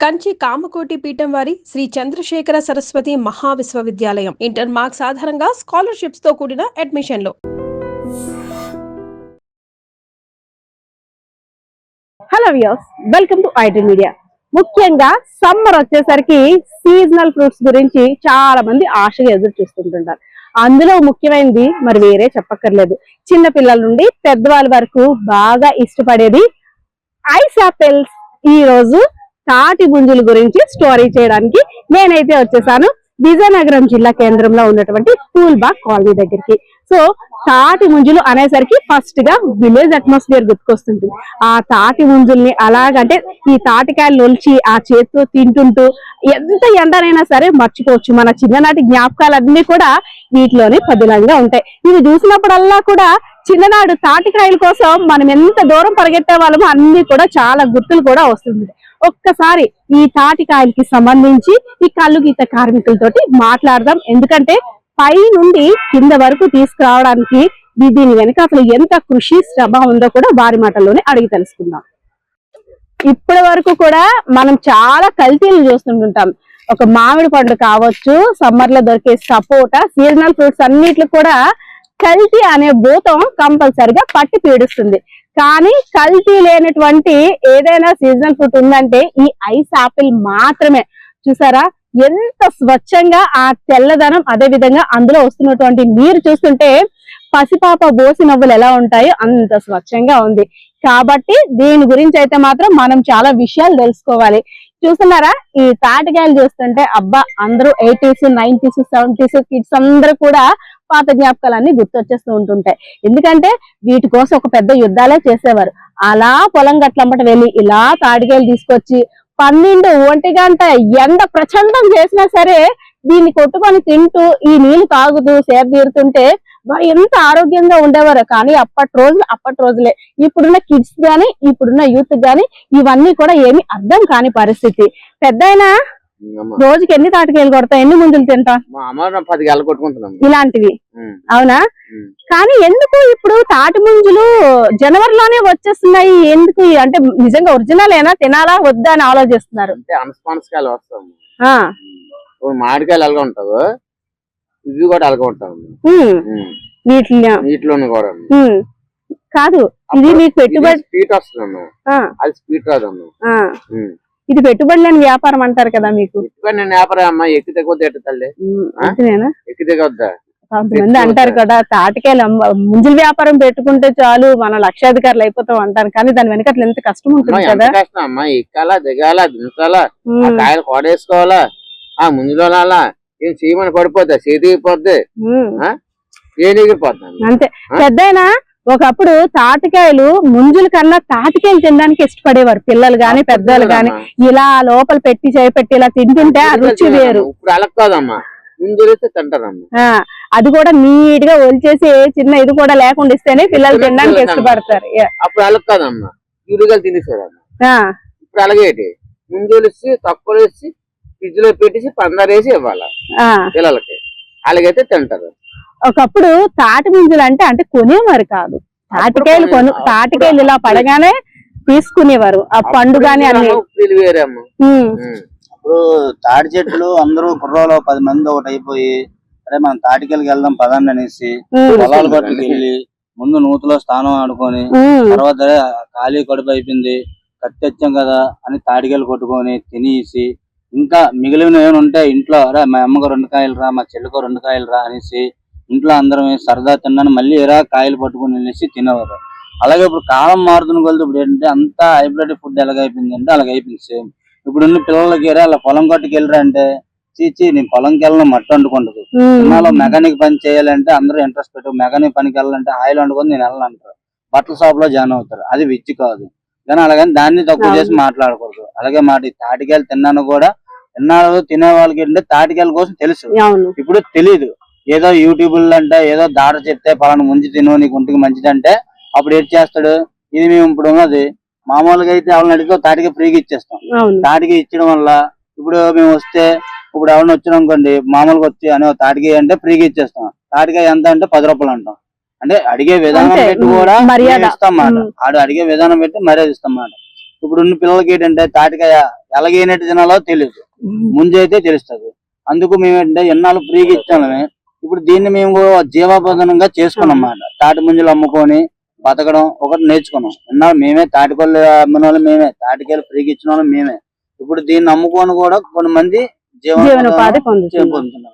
కంచి కామకోటి పీఠం వారి Shri Chandrasekhara Saraswati మహావిశ్వవిద్యాలయం inter marks ఆధారంగా స్కాలర్షిప్స్ తో కూడిన అడ్మిషన్లు. Hello viewers, welcome to IT media. ముఖ్యంగా సమ్మర్ వచ్చేసరికి సీజనల్ ఫ్రూట్స్ గురించి చాలా మంది ఆశగా ఎదురు చూస్తుంటుంటారు. అందులో ముఖ్యమైనది మరి వేరే చెప్పక్కర్లేదు, చిన్న పిల్లల నుండి పెద్దవాళ్ళ వరకు బాగా ఇష్టపడేది ఐస్ యాపిల్స్. ఈ రోజు తాటి ముంజుల గురించి స్టోరీ చేయడానికి నేనైతే వచ్చేసాను విజయనగరం జిల్లా కేంద్రంలో ఉన్నటువంటి పూల్బాగ్ కాలనీ దగ్గరికి. సో తాటి ముంజులు అనేసరికి ఫస్ట్ గా విలేజ్ అట్మాస్ఫియర్ గుర్తుకొస్తుంది. ఆ తాటి ముంజుల్ని అలాగంటే ఈ తాటికాయలు ఒలిచి ఆ చేతితో తింటుంటూ ఎంత ఎండనైనా సరే మర్చిపోవచ్చు. మన చిన్ననాటి జ్ఞాపకాలన్నీ కూడా వీటిలోనే పదిలంగా ఉంటాయి. ఇవి చూసినప్పుడల్లా కూడా చిన్ననాడు తాటికాయల కోసం మనం ఎంత దూరం పరిగెత్తే వాళ్ళమో అన్ని కూడా చాలా గుర్తులు కూడా వస్తుంది. ఒక్కసారి ఈ తాటికాయలకి సంబంధించి ఈ కళ్ళు గీత కార్మికులతోటి మాట్లాడదాం. ఎందుకంటే పై నుండి కింద వరకు తీసుకురావడానికి దీని వెనక అసలు ఎంత కృషి శ్రమ ఉందో కూడా వారి మాటల్లోనే అడిగి తెలుసుకుందాం. ఇప్పటి వరకు కూడా మనం చాలా కల్తీలు చూస్తుంటాం. ఒక మామిడి పండు కావచ్చు, సమ్మర్ లో దొరికే సపోటా, సీజనల్ ఫ్రూట్స్ అన్నిట్లు కూడా కల్తీ అనే భూతం కంపల్సరిగా పట్టి పీడిస్తుంది. కానీ కల్తీ లేనటువంటి ఏదైనా సీజనల్ ఫ్రూట్ ఉందంటే ఈ ఐస్ ఆపిల్ మాత్రమే. చూసారా ఎంత స్వచ్ఛంగా ఆ తెల్లదనం, అదే విధంగా అందులో వస్తున్నటువంటి నీరు చూస్తుంటే పసిపాప బోసి నవ్వులు ఎలా ఉంటాయో అంత స్వచ్ఛంగా ఉంది. కాబట్టి దీని గురించి అయితే మాత్రం మనం చాలా విషయాలు తెలుసుకోవాలి. చూస్తున్నారా ఈ తాటికాయలు చూస్తుంటే అబ్బా, అందరూ 80s 90s 70s కిడ్స్ అందరూ కూడా పాత జ్ఞాపకాలన్నీ గుర్తొచ్చేస్తూ ఉంటుంటాయి. ఎందుకంటే వీటి కోసం ఒక పెద్ద యుద్ధాలే చేసేవారు. అలా పొలం గట్లంబట వెళ్ళి ఇలా తాటికాయలు తీసుకొచ్చి 12-1 గంట ఎండ ప్రచండం చేసినా సరే దీన్ని కొట్టుకొని తింటూ ఈ నీళ్లు తాగుతూ సేద తీరుతుంటే వారు ఎంత ఆరోగ్యంగా ఉండేవారు. కానీ అప్పటి రోజులే. ఇప్పుడున్న కిడ్స్ గాని, ఇప్పుడున్న యూత్ గాని ఇవన్నీ కూడా ఏమి అర్థం కాని పరిస్థితి. పెద్దయినా రోజుకి ఎన్ని తాటికాయలు కొడతా, ఎన్ని ముంజులు తింటా? ఇలాంటివి అవునా? కానీ ఎందుకు ఇప్పుడు తాటి ముంజులు జనవరిలోనే వచ్చేస్తున్నాయి? ఎందుకు అంటే నిజంగా ఒరిజినల్ ఏనా, తినాలా వద్దా అని ఆలోచిస్తున్నారు? మామిడికాయలు అలాగే ఉంటావు, ఇవి కూడా అలాగే ఉంటావు. వీటిలోనే కూడా కాదు, ఇది మీకు పెట్టుబడి స్వీట్ వస్తుంది, అది స్వీట్ రాదమ్మా. ఇది పెట్టుబడి లేని వ్యాపారం అంటారు కదా మీకు? నేను వ్యాపారం అమ్మా, ఎక్కితే కొద్ది ఎట్ట తల్లి, ఎక్కితే కొద్దా కొంతమంది అంటారు కదా తాటికాయలు ముంజుల వ్యాపారం పెట్టుకుంటే చాలు మన లక్షాధికారులు అయిపోతాం అంటారు. కానీ దాని వెనక అట్లా ఎంత కష్టం ఉంటుంది కదా. కష్టం అమ్మా, ఎక్కాలా, దిగాలా, దించాలా, కాయలు కొడేసుకోవాలా, ఆ ముంజులో ఏం చేయమని పడిపోతా, చేతిపోద్ది, ఏం ఎగిరిపోతాను అంతే. పెద్దయినా ఒకప్పుడు తాటికాయలు ముంజుల కన్నా తాటికాయలు తినడానికి ఇష్టపడేవారు పిల్లలు గాని పెద్దలు గాని. ఇలా లోపల పెట్టి చేపెట్టి ఇలా తింటుంటే ఆ రుచి వేరు. ఇప్పుడు అలా కాదమ్మా, ముంజులైతే తింటారమ్మా. అది కూడా నీట్ గా ఒలిచేసి చిన్న ఇది కూడా లేకుండా ఇస్తేనే పిల్లలు తినడానికి ఇష్టపడతారు. అప్పుడు అలా కాదమ్మా, ఇరుగలు తినేసారమ్మా. ఇప్పుడు అలాగే ముంజులు ఇచ్చి తక్కువ వేసి ఫ్రిడ్జ్ లో పెట్టేసి 15 వేసి ఇవ్వాలి పిల్లలకి, అలాగైతే తింటారు. ఒకప్పుడు తాటి ముంజులు అంటే కొనేవారు కాదు, తాటికాయలు ఇలా పడగానే తీసుకునేవారు. ఆ పండు గాని అన్ని ఇప్పుడు తాటి చెట్లు అందరూ కుర్రోలో 10 మంది ఒకటి అయిపోయి, అరే మనం తాటికాయలకి వెళ్దాం పదాన్ని అనేసి పొలాల గట్టుకు వెళ్ళి ముందు నూతులో స్నానం ఆడుకొని, తర్వాత ఖాళీ కడుపు అయిపోయింది కట్టెచ్చాం కదా అని తాటికాయలు కొట్టుకొని తినేసి, ఇంకా మిగిలిన ఏమైనా ఉంటాయి ఇంట్లో, అరే మా అమ్మకు 2 కాయలు రా, మా చెల్లికో 2 కాయలు రా అనేసి ఇంట్లో అందరం సరదా తిన్నాను మళ్ళీ ఎరా కాయలు పట్టుకుని వెళ్ళేసి తినేవారు. అలాగే ఇప్పుడు కాలం మారుతున్న కొలది ఇప్పుడు ఏంటంటే అంతా హైబ్రిడ్ ఫుడ్ ఎలాగైపోయింది అంటే అలాగైపోయింది సేమ్. ఇప్పుడున్న పిల్లలకి అలా పొలం కట్టుకు వెళ్ళరా అంటే చీచి నేను పొలంకి వెళ్ళిన మట్టి వండుకుంటది. సినిమాలో మెకానిక్ పని చేయాలంటే అందరూ ఇంట్రెస్ట్ పెట్టు, మెకానిక్ పనికి వెళ్ళాలంటే ఆయిల్ వండుకొని నేను వెళ్ళాలంటారు, బట్టల షాప్ లో జాయిన్ అవుతారు. అది విచ్చి కాదు కానీ అలాగని దాన్ని తక్కువ చేసి మాట్లాడకూడదు. అలాగే మాట తాటికాయలు తిన్నాను కూడా, తిన్నాడు తినే వాళ్ళకి ఏంటంటే తాటికాయల కోసం తెలుసు, ఇప్పుడు తెలీదు. ఏదో యూట్యూబ్ అంటే ఏదో దాట చెప్తే పలానా ముంచి తిను నీకు ఒంటికి మంచిదంటే అప్పుడు ఏం చేస్తాడు. ఇది మేము ఇప్పుడు ఉన్నది మామూలుగా అయితే ఎవరిని అడిగితే తాటికి ఫ్రీగా ఇచ్చేస్తాం. తాటికి ఇచ్చడం వల్ల ఇప్పుడు మేము వస్తే, ఇప్పుడు ఎవరిని వచ్చినాం అనుకోండి మామూలుగా వచ్చి అనే తాటికి అంటే ఫ్రీగా ఇచ్చేస్తాం. తాటికాయ ఎంత అంటే 10 రూపాయలు అంటాం. అంటే అడిగే విధానం పెట్టి కూడా ఇస్తాం మాట, ఆడు అడిగే విధానం పెట్టి మర్యాద ఇస్తాం మాట. ఇప్పుడున్న పిల్లలకి ఏంటంటే తాటికాయ ఎలాగైనట్టు తినాలో తెలియదు, ముందు అయితే తెలుస్తుంది. అందుకు మేము ఏంటంటే ఎన్నాళ్ళు ఫ్రీగా ఇచ్చామే, ఇప్పుడు దీన్ని మేము జీవోపాధనంగా చేసుకున్నాం అన్నమాట. తాటి ముంజలు అమ్ముకొని బతకడం ఒకటి నేర్చుకున్నాం. ఎన్నాళ్ళు మేమే తాటిపళ్ళు అమ్మిన వాళ్ళు మేమే, తాటికాయలు ఫ్రీగా ఇచ్చిన వాళ్ళు మేమే. ఇప్పుడు దీన్ని అమ్ముకొని కూడా కొంతమంది జీవనోపాధి పొందుతున్నారు.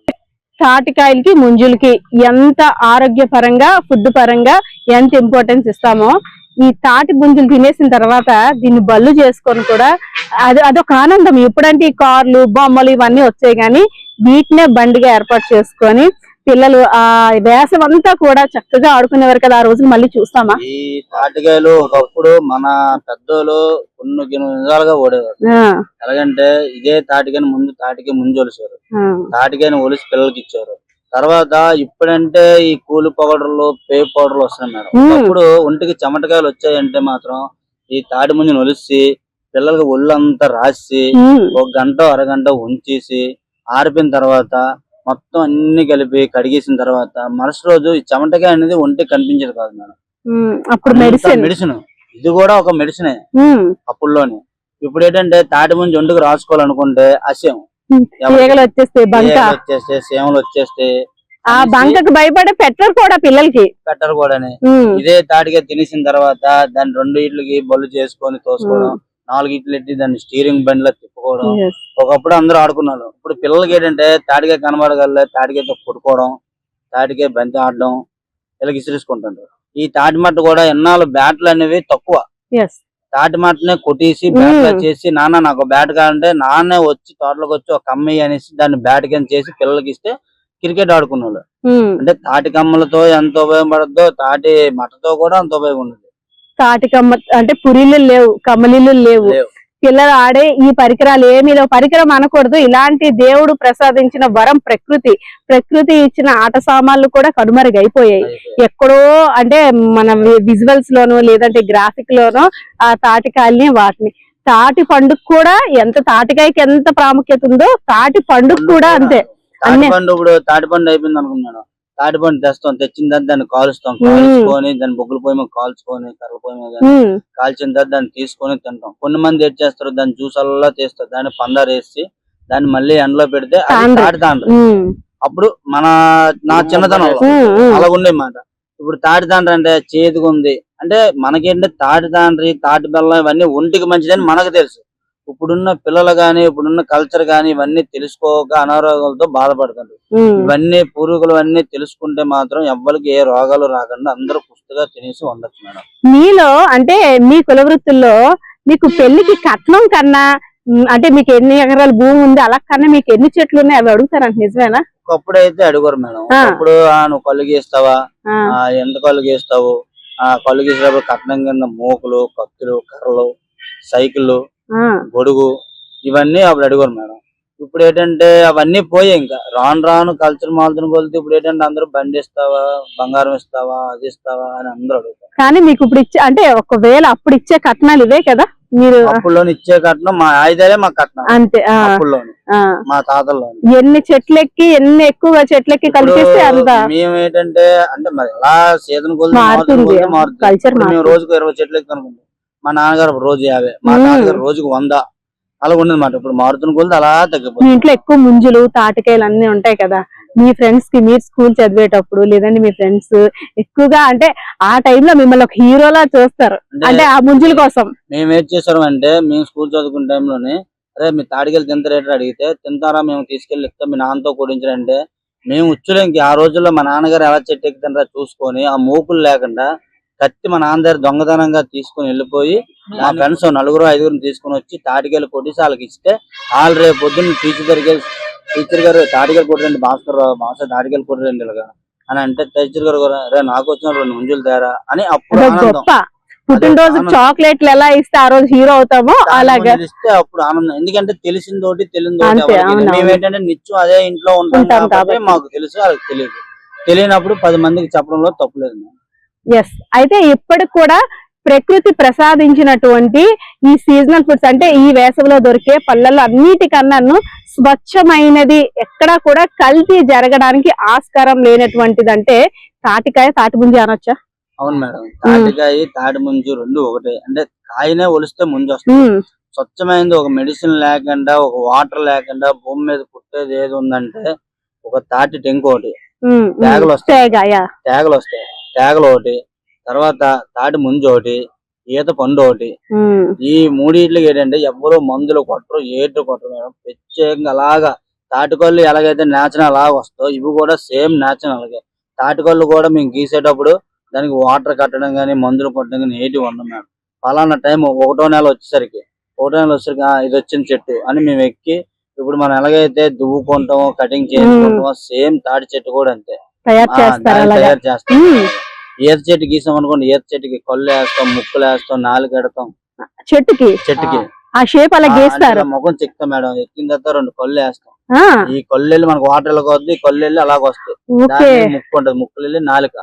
తాటికాయలకి ముంజులకి ఎంత ఆరోగ్యపరంగా ఫుడ్ పరంగా ఎంత ఇంపార్టెన్స్ ఇస్తామో, ఈ తాటి ముంజులు తినేసిన తర్వాత దీన్ని బళ్ళు చేసుకొని కూడా అదొక ఆనందం. ఎప్పుడంటే ఈ కార్లు బొమ్మలు ఇవన్నీ వచ్చాయి, కానీ వీటినే బండిగా ఏర్పాటు చేసుకొని పిల్లలు ఆ వేసవి అంతా కూడా చక్కగా ఆడుకునేవారు కదా. ఆ రోజులు మళ్ళీ చూస్తామా? ఈ తాటికాయలు ఒకప్పుడు మన పెద్దోళ్ళు కొన్ని నిజాలుగా ఓడేవారు. ఎలాగంటే ఇదే తాటికాయని ముందు తాటికి ముంజొలిసారు, తాటికాయని ఒలిసి పిల్లలకి ఇచ్చారు. తర్వాత ఇప్పుడంటే ఈ కూలి పౌడర్లు పే పౌడర్లు వస్తున్నాయి మేడం. అప్పుడు ఒంటికి చెమటకాయలు వచ్చాయంటే మాత్రం ఈ తాటి ముంజని ఒలిసి పిల్లలకి ఒళ్ళంతా రాసి ఒక గంట అరగంట ఉంచేసి ఆరిపోయిన తర్వాత మొత్తం అన్ని కలిపి కడిగేసిన తర్వాత మరుసటి రోజు ఈ చెమటకాయ అనేది ఒంటికి కనిపించేది కాదు మేడం. అప్పుడు మెడిసిన్, ఇది కూడా ఒక మెడిసినే అప్పుడులోనే. ఇప్పుడు ఏంటంటే తాటి ముంజి ఒంటికి రాసుకోవాలనుకుంటే అసేం వచ్చేస్తే సేమలు వచ్చేస్తే ఆ బంకకు భయపడే పెట్టరు కూడా పిల్లలకి, పెట్టరు కూడా. ఇదే తాటిగా తినేసిన తర్వాత దాన్ని 2 ఇట్లకి బళ్ళు చేసుకొని తోసుకోవడం, 4 ఇట్లు ఎట్టి దాన్ని స్టీరింగ్ బండిలో తిప్పుకోవడం. ఒకప్పుడు అందరూ ఆడుకున్నారు. ఇప్పుడు పిల్లలకి ఏంటంటే తాటిగా కనబడగల తాటికాయతో కొట్టుకోవడం, తాటికాయ బంతి ఆడడం, ఇలా విసిరేసుకుంటుంటారు. ఈ తాటి మట్ట కూడా ఎన్నాళ్ళు బ్యాట్లు అనేవి తక్కువ, తాటి మట్టనే కొట్టేసి బ్యాట్ చేసి నాన్న నాకు బ్యాట్ కావాలంటే నాన్నే వచ్చి తోటలోకి వచ్చి ఒక కమ్మి అనేసి దాన్ని బ్యాట్ కింద చేసి పిల్లలకి ఇస్తే క్రికెట్ ఆడుకునేవాళ్ళు. అంటే తాటి కమ్మలతో ఎంత ఉపయోగపడద్దో తాటి మట్టతో కూడా అంత ఉపయోగం ఉండదు. తాటి కమ్మ అంటే పురీలు లేవు, కమ్మలీలు లేవు, పిల్లలు ఆడే ఈ పరికరాలు ఏమీ లేవు. పరికరం అనకూడదు, ఇలాంటి దేవుడు ప్రసాదించిన వరం ప్రకృతి ఇచ్చిన ఆట సామాన్లు కూడా కనుమరుగైపోయాయి. ఎక్కడో అంటే మన విజువల్స్ లోనో లేదంటే గ్రాఫిక్ లోనో ఆ తాటికాయల్ని వాటిని. తాటి పండుగ కూడా ఎంత తాటికాయకి ఎంత ప్రాముఖ్యత ఉందో తాటి పండుగ కూడా అంతే. ఇప్పుడు తాటి పండు అయిపోయింది అనుకున్నాను, తాటి పండు తెస్తాం, తెచ్చిన తర్వాత దాన్ని కాలుస్తాం, కాల్చుకొని దాన్ని బొగ్గుల పొయ్యి మీద కాల్చుకొని కర్రల పొయ్యి మీద కాల్చిన తర్వాత దాన్ని తీసుకొని తింటాం. కొన్ని మంది ఏం చేస్తారు, దాన్ని జ్యూస్ అలా తీస్తారు, దాన్ని పందారు వేసి దాన్ని మళ్ళీ ఎండలో పెడితే అది తాటి తాండ్రు. అప్పుడు నా చిన్నతనంలో అలా ఉండే మాట. ఇప్పుడు తాటి తాండ్రి అంటే చేతికి ఉంది అంటే మనకేంటే తాటి తాండ్రి తాటి బెల్లం ఇవన్నీ ఒంటికి మంచిదని మనకు తెలుసు. ఇప్పుడున్న పిల్లలు గాని ఇప్పుడున్న కల్చర్ గాని ఇవన్నీ తెలుసుకోక అనారోగ్యాలతో బాధపడుతుంది. ఇవన్నీ పూర్వీకులు అన్ని తెలుసుకుంటే మాత్రం ఎవ్వరికి ఏ రోగాలు రాకుండా అందరూ పుష్టిగా తినేసి ఉండొచ్చు మేడం. మీలో అంటే మీ కుల వృత్తుల్లో మీకు పెళ్లికి కట్నం కన్నా అంటే మీకు ఎన్ని ఎకరాల భూమి ఉంది అలా కన్నా మీకు ఎన్ని చెట్లు ఉన్నాయి అవి అడుగుతారంట, నిజమేనా? ఒకప్పుడు అయితే అడుగురు మేడం. అప్పుడు నువ్వు కళ్ళు గీస్తావా, ఎంత కళ్ళు గీస్తావు, కళ్ళు గీసేటప్పుడు కట్నం కింద మూకులు, కత్తులు, కర్రలు, సైకిళ్ళు, గొడుగు ఇవన్నీ అప్పుడు అడిగారు మేడం. ఇప్పుడు ఏంటంటే అవన్నీ పోయాయి. ఇంకా రాను రాను కల్చర్ మారుతున్న కొలితే ఇప్పుడు ఏంటంటే అందరూ బండి ఇస్తావా, బంగారం ఇస్తావా, అది ఇస్తావా అని అందరూ అడుగుతారు. కానీ మీకు ఇప్పుడు ఇచ్చే అంటే ఒకవేళ అప్పుడు ఇచ్చే కట్నాలు ఇవే కదా? మీరు అప్పుల్లో ఇచ్చే కట్నం మా ఆయుధాలే మా కట్నం అంతే. అప్పుల్లోని మా తాతల్లో ఎన్ని చెట్లెక్కి ఎన్ని ఎక్కువగా చెట్లెక్కి కలిపిస్తే అంత. మేము ఏంటంటే అంటే మరి ఎలా సీజన్ మారుతుంది. మేము రోజుకు 20 చెట్లు ఎక్కి అనుకుంటాం. మా నాన్నగారు రోజు 50, మా నాన్నగారు రోజుకు 100 అలా ఉండదన్నమాట. ఇప్పుడు మారుతున్న కొలది అలా తగ్గిపోతుంది. మీ ఇంట్లో ఎక్కువ ముంజులు తాటికాయలు అన్ని ఉంటాయి కదా, మీ ఫ్రెండ్స్ కి మీరు స్కూల్ చదివేటప్పుడు లేదంటే మీ ఫ్రెండ్స్ ఎక్కువగా అంటే ఆ టైంలో మిమ్మల్ని ఒక హీరోలా చూస్తారు అంటే ఆ ముంజుల కోసం. మేము ఏం చేసాం అంటే మేము స్కూల్ చదువుకున్న టైంలోనే అరే మీ తాటికాయలు తింటారేట అడిగితే తింటారా మేము తీసుకెళ్ళి ఇస్తాం మీ నాన్నతో కూడించారంటే మేము ఉచ్చులేంకి ఆ రోజుల్లో మా నాన్నగారు ఎలా చెట్టు ఎక్కుతారా చూసుకొని ఆ మూకులు లేకుండా కత్తి మా నాన్న దగ్గర దొంగతనంగా తీసుకుని వెళ్ళిపోయి నా ఫ్రెండ్స్ 4-5 తీసుకుని వచ్చి తాటికాయలు కొట్టేసి వాళ్ళకి ఇస్తే వాళ్ళు రేపు పొద్దున్న టీచర్ గారు తాటికాయలు కొట్టండి మాస్టర్ తాటికాయలు కొట్టండి ఇలాగా అని అంటే టీచర్ గారు రే నాకు వచ్చిన 2 ముంజులు తేరా అని అప్పుడు పుట్టినరోజు చాక్లెట్లు ఎలా ఇస్తే ఆ రోజు హీరో అవుతామో అలాగా ఇస్తే అప్పుడు ఆనందం. ఎందుకంటే తెలిసిందోటి తెలియదోటి మేమేంటంటే నిత్యం అదే ఇంట్లో ఉంటాం కాబట్టి మాకు తెలుసు వాళ్ళకి తెలియదు. తెలియనప్పుడు 10 మందికి చెప్పడంలో తప్పులేదు. ఎస్, అయితే ఇప్పటికి కూడా ప్రకృతి ప్రసాదించినటువంటి ఈ సీజనల్ ఫుడ్స్ అంటే ఈ వేసవిలో దొరికే పళ్ళల్లో అన్నిటికన్నాను స్వచ్ఛమైనది ఎక్కడా కూడా కల్తీ జరగడానికి ఆస్కారం లేనటువంటిది అంటే తాటికాయ తాటి ముంజి అనొచ్చా? అవును మేడం, తాటికాయ తాటి ముంజు రెండు ఒకటే. అంటే కాయనే ఒలిస్తే ముంజు వస్తుంది. స్వచ్ఛమైనది ఒక మెడిసిన్ లేకుండా, ఒక వాటర్ లేకుండా భూమి మీద పుట్టేది ఏది ఉందంటే ఒక తాటి టెంకు ఒకటి, తేగలు వస్తాయి, తేగలు ఒకటి, తర్వాత తాటి ముంజు ఒకటి, ఈత పండు ఒకటి. ఈ మూడిట్లకి ఏంటంటే ఎవ్వరూ మందులు కొట్టరు, ఏటు కొట్టరు మేడం. ప్రత్యేకంగా అలాగా తాటికల్లు ఎలాగైతే నేచురల్ అలాగ వస్తాయో ఇవి కూడా సేమ్ నేచురల్ అలాగే. తాటికల్లు కూడా మేము గీసేటప్పుడు దానికి వాటర్ కట్టడం కానీ మందులు కొట్టడం కానీ ఏటి ఉండదు మేడం. ఫలానా టైం ఒకటో నెల వచ్చేసరికి ఇది వచ్చిన చెట్టు అని మేము ఎక్కి, ఇప్పుడు మనం ఎలాగైతే దువ్వుకుంటామో కటింగ్ చేసుకుంటామో సేమ్ తాటి చెట్టు కూడా అంతే తయారు చేస్తాం. ఈత చెట్టు గీసాం అనుకోండి, ఈత చెట్టుకి కళ్ళు వేస్తాం, ముక్కులు వేస్తాం, నాలుగు ఎడతాం, చెట్టుకి ఆ షేప్ అలా గీస్తారు. ముఖం చెక్తాం మేడం. ఎక్కిన తర్వాత 2 కళ్ళు వేస్తాం. ఈ కళ్ళు మనకు వాటర్ వెళ్ళి కళ్ళు వెళ్ళి అలాగ వస్తాయి. ముక్కు ఉంటది, ముక్కులు వెళ్ళి నాలుక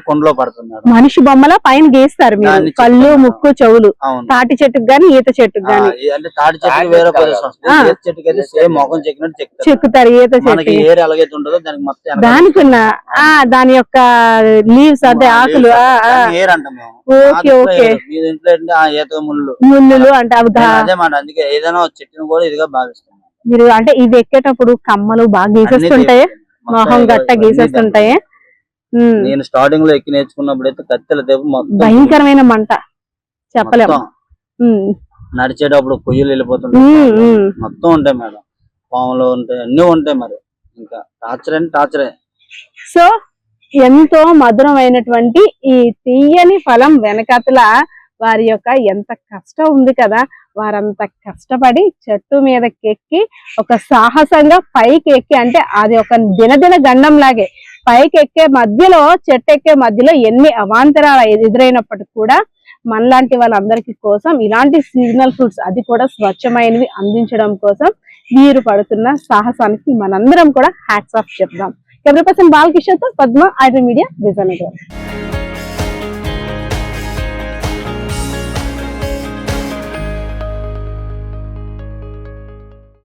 కొండలో పడుతుంది మేడం. మనిషి బొమ్మల పైన గీస్తారు మీరు, కళ్ళు ముక్కు చెవులు. తాటి చెట్టుకు గాని ఈత చెట్టుకు గాని. అంటే తాటి చెట్టుకి వేరే ప్రదేశం వస్తుంది, ఈత చెట్టుకి అయితే సేమ్ ముఖం చెక్కినట్టు చెక్కుతారు. ఈత చెట్టు ఏర్ ఎలాగైతే ఉంటుందో దానికి మొత్తం దానికి దాని యొక్క లీవ్స్ అంటే ఆకులు ఏర్ అంటాం మేము. Okay okay. మీ ఇంట్లో ఈత ముళ్ళు అంటే అదే మాట. అందుకే ఏదైనా చెట్టును కూడా ఇదిగా భావిస్తాం మీరు. అంటే ఇవి ఎక్కేటప్పుడు కమ్మలు బాగా గీసేస్తుంటాయి, మొహం గట్ట గీసేస్తుంటాయి. నేను స్టార్టింగ్ లో ఎక్కి నేర్చుకున్నప్పుడు అయితే కత్తెల తెప్పు భయంకరమైన మంట చెప్పలేము. నడిచేటప్పుడు పొయ్యిలు వెళ్ళిపోతుంటాయి, మొత్తం ఉంటాయి మేడం. పాములు ఉంటాయి, అన్ని ఉంటాయి. మరి ఇంకా టార్చర్ అంటే టార్చరే. సో ఎంతో మధురమైనటువంటి ఈ తీయని ఫలం వెనకతల వారి యొక్క ఎంత కష్టం ఉంది కదా. వారంత కష్టపడి చెట్టు మీదకెక్కి ఒక సాహసంగా పైకి ఎక్కి, అంటే అది ఒక దినదిన గండం లాగే పైకి ఎక్కే మధ్యలో, చెట్టు ఎక్కే మధ్యలో ఎన్ని అవాంతరాలు ఎదురైనప్పటికీ కూడా మనలాంటి వాళ్ళందరికీ కోసం ఇలాంటి సీజనల్ ఫ్రూట్స్, అది కూడా స్వచ్ఛమైనవి అందించడం కోసం వీరు పడుతున్న సాహసానికి మనందరం కూడా హ్యాట్స్ ఆఫ్ చెప్దాం. కెమెరా పర్సన్ బాలకిషోర్తో పద్మ, ఐడ్రీమ్ మీడియా, విజయనగరం.